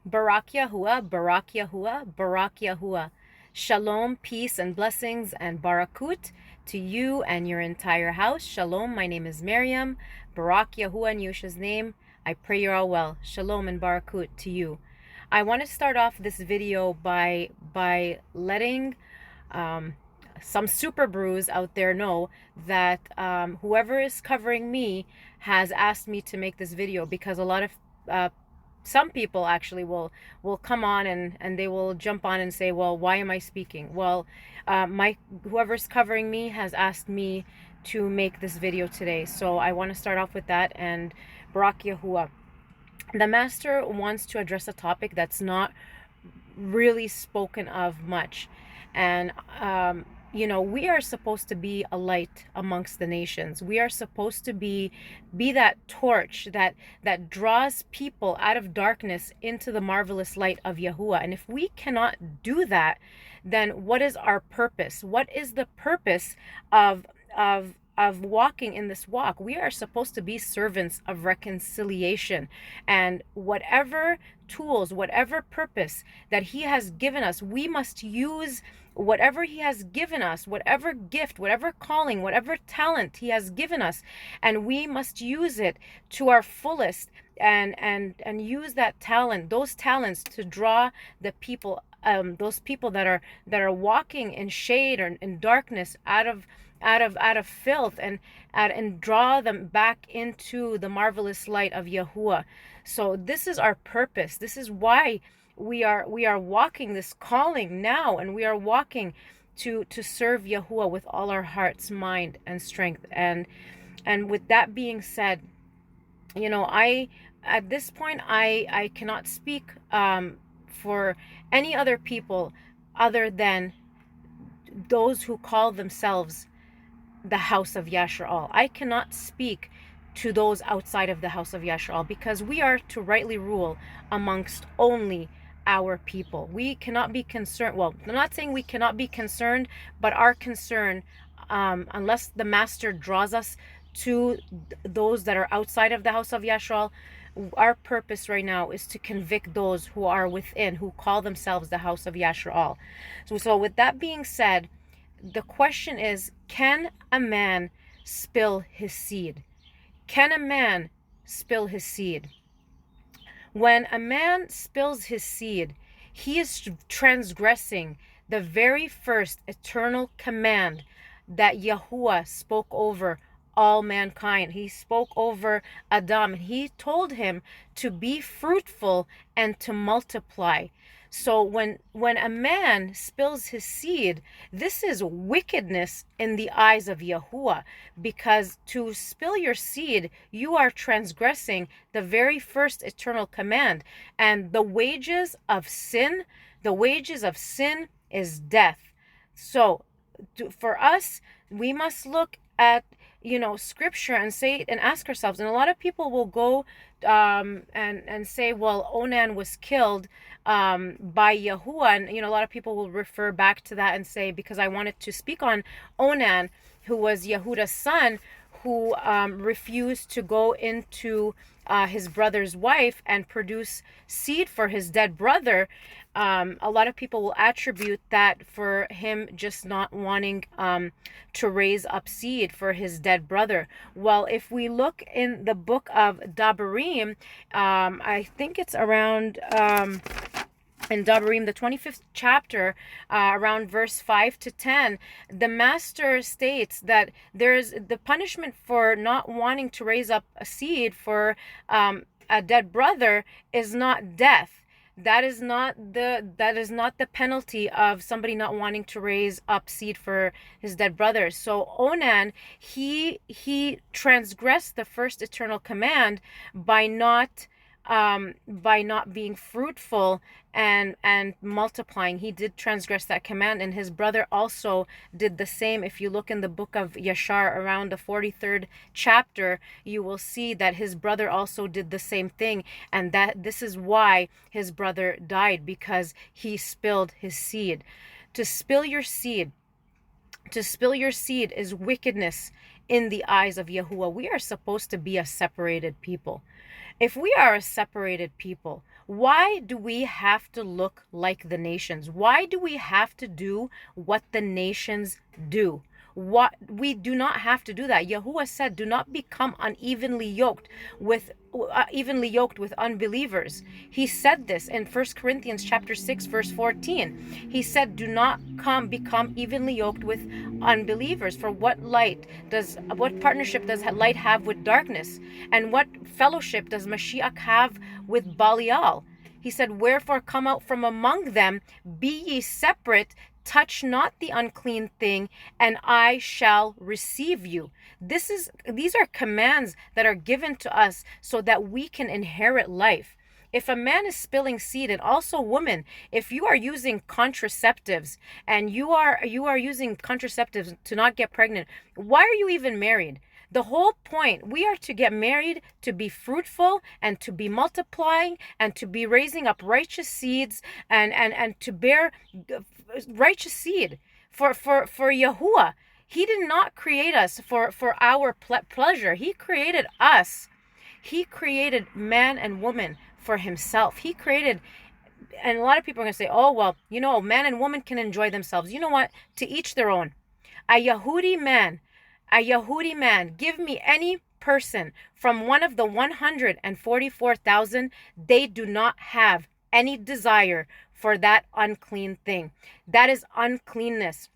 Barak Yahuah, Barak Yahuah, Barak Yahuah. Shalom, peace, and blessings, and barakut to you and your entire house. Shalom, my name is Miriam. Barak Yahuah in Yeshua's name. I pray you're all well. Shalom and barakut to you. I want to start off this video by letting some super brews out there know that whoever is covering me has asked me to make this video, because a lot of some people actually will come on and they will jump on and say, well, why am I speaking? Well, whoever's covering me has asked me to make this video today, so I want to start off with that. And Barak Yahuah, the master wants to address a topic that's not really spoken of much. And we are supposed to be a light amongst the nations. We are supposed to be that torch that draws people out of darkness into the marvelous light of Yahuah. And if we cannot do that, then what is our purpose? What is the purpose of walking in this walk? We are supposed to be servants of reconciliation, and whatever tools, whatever purpose that he has given us, we must use whatever he has given us, whatever gift, whatever calling, whatever talent he has given us, and we must use it to our fullest, and use that talent, those talents, to draw the people, those people that are walking in shade or in darkness, out of filth, and draw them back into the marvelous light of Yahuah. So this is our purpose. This is why we are walking this calling now, and we are walking to serve Yahuah with all our hearts, mind, and strength. And with that being said, I at this point I cannot speak for any other people other than those who call themselves the house of YASHER. I cannot speak to those outside of the house of YASHER, because we are to rightly rule amongst only our people. We cannot be concerned. Well, I'm not saying we cannot be concerned, but our concern, unless the master draws us to those that are outside of the house of YASHER, our purpose right now is to convict those who are within, who call themselves the house of YASHER. So with that being said, the question is, can a man spill his seed? Can a man spill his seed? When a man spills his seed, he is transgressing the very first eternal command that Yahuah spoke over all mankind. He spoke over Adam, and he told him to be fruitful and to multiply. So when a man spills his seed, this is wickedness in the eyes of Yahuah, because to spill your seed, you are transgressing the very first eternal command. And the wages of sin is death. So for us, we must look at scripture and say and ask ourselves. And a lot of people will go and say, well, Onan was killed by Yahuah, and a lot of people will refer back to that and say, because I wanted to speak on Onan, who was Yehudah's son, who refused to go into his brother's wife and produce seed for his dead brother. A lot of people will attribute that for him just not wanting to raise up seed for his dead brother. Well, if we look in the book of Dabarim, I think it's around in Dabarim, the 25th chapter, around verse 5 to 10, the master states that there's the punishment for not wanting to raise up a seed for a dead brother is not death. That is not the penalty of somebody not wanting to raise up seed for his dead brother. So Onan, he transgressed the first eternal command by not being fruitful and multiplying. He did transgress that command, and his brother also did the same. If you look in the book of YASHER, around the 43rd chapter, you will see that his brother also did the same thing, and that this is why his brother died, because he spilled his seed. To spill your seed is wickedness in the eyes of Yahuah. We are supposed to be a separated people. If we are a separated people, Why do we have to look like the nations? Why do we have to do what the nations do? What we do not have to do that. Yahuah said, "Do not become evenly yoked with unbelievers." He said this in 1 Corinthians chapter 6 verse 14. He said, "Do not become evenly yoked with unbelievers. For what partnership does light have with darkness? And what fellowship does Mashiach have with Belial?" He said, "Wherefore come out from among them, be ye separate, touch not the unclean thing, and I shall receive you." These are commands that are given to us so that we can inherit life. If a man is spilling seed, and also women, if you are using contraceptives and you are using contraceptives to not get pregnant, why are you even married? The whole point, we are to get married to be fruitful and to be multiplying and to be raising up righteous seeds and to bear righteous seed for Yahuah. He did not create us for our pleasure. He created us. He created man and woman for himself. He created, and a lot of people are going to say, "Oh, well, man and woman can enjoy themselves." You know what? To each their own. A Yehudi man, give me any person from one of the 144,000, they do not have any desire for that unclean thing. That is uncleanness.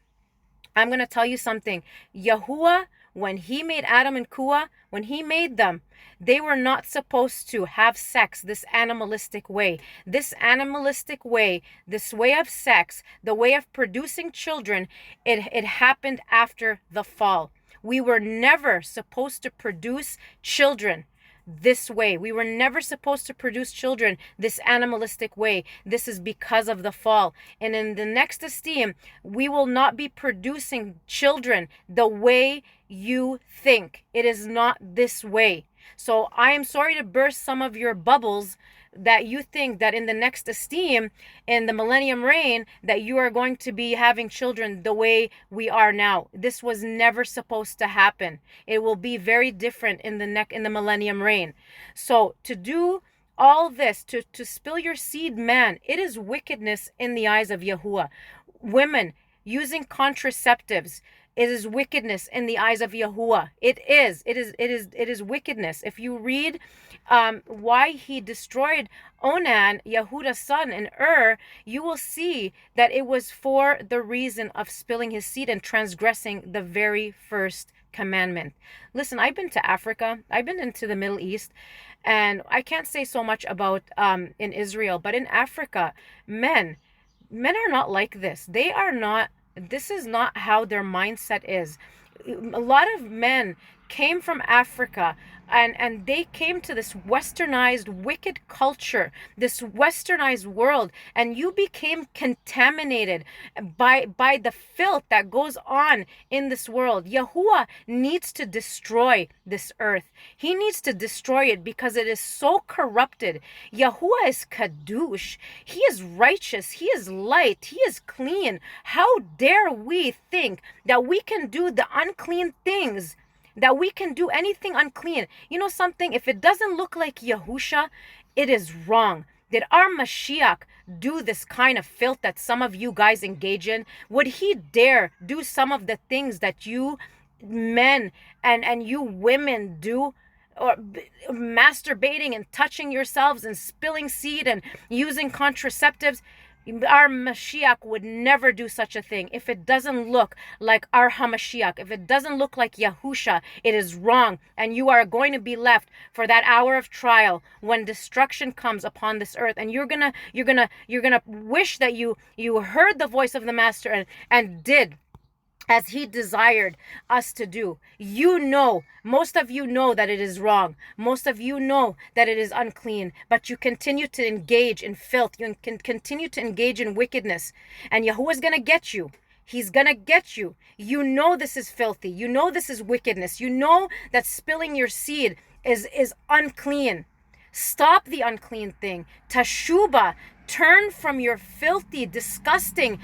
I'm going to tell you something. Yahuah, when he made Adam and Kuah, when he made them, they were not supposed to have sex this animalistic way. This animalistic way, this way of sex, the way of producing children, it happened after the fall. We were never supposed to produce children this way. We were never supposed to produce children this animalistic way. This is because of the fall. And in the next esteem, we will not be producing children the way you think. It is not this way. So I am sorry to burst some of your bubbles that you think that in the next esteem, in the millennium reign, that you are going to be having children the way we are now. This was never supposed to happen. It will be very different in the millennium reign. So to do all this, to spill your seed, man, it is wickedness in the eyes of Yahuah. Women using contraceptives, it is wickedness in the eyes of Yahuah. It is wickedness. If you read why he destroyed Onan, Yahudah's son, in you will see that it was for the reason of spilling his seed and transgressing the very first commandment. Listen, I've been to Africa. I've been into the Middle East, and I can't say so much about in Israel, but in Africa, men are not like this. They are not. This is not how their mindset is. A lot of men came from Africa and they came to this westernized wicked culture, this westernized world, and you became contaminated by the filth that goes on in this world. Yahuah needs to destroy this earth. He needs to destroy it because it is so corrupted. Yahuah is kadush. He is righteous. He is light. He is clean. How dare we think that we can do the unclean things, that we can do anything unclean? You know something? If it doesn't look like Yahusha, it is wrong. Did our Mashiach do this kind of filth that some of you guys engage in? Would he dare do some of the things that you men and you women do? Or masturbating and touching yourselves and spilling seed and using contraceptives? Our Mashiach would never do such a thing. If it doesn't look like our HaMashiach, if it doesn't look like Yahusha, it is wrong. And you are going to be left for that hour of trial when destruction comes upon this earth. And you're gonna wish that you heard the voice of the Master and did as he desired us to do. Most of you know that it is wrong. Most of you know that it is unclean, but you continue to engage in filth. You can continue to engage in wickedness, and Yahuwah is going to get you. He's going to get you. You know this is filthy. You know this is wickedness. You know that spilling your seed is unclean. Stop the unclean thing. Teshuvah, turn from your filthy, disgusting,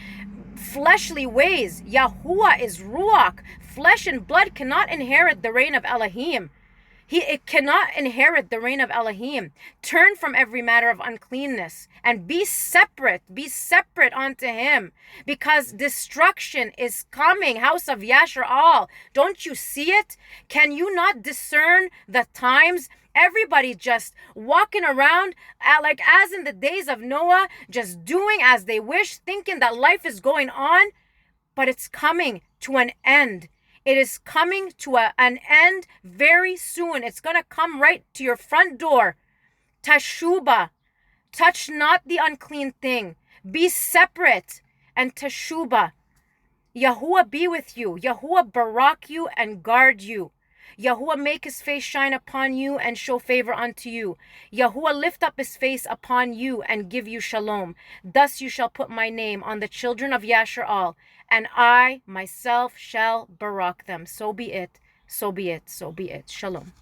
fleshly ways. Yahuwah is Ruach. Flesh and blood cannot inherit the reign of Elohim. It cannot inherit the reign of Elohim. Turn from every matter of uncleanness and be separate unto him, because destruction is coming. House of Yasher all. Don't you see it? Can you not discern the times? Everybody just walking around like as in the days of Noah, just doing as they wish, thinking that life is going on, but it's coming to an end. It is coming to an end very soon. It's going to come right to your front door. Teshubah. Touch not the unclean thing. Be separate. And teshubah. Yahuah be with you. Yahuah barak you and guard you. Yahuah make his face shine upon you and show favor unto you. Yahuah lift up his face upon you and give you shalom. Thus you shall put my name on the children of Yasher all, and I myself shall barak them. So be it, so be it, so be it. Shalom.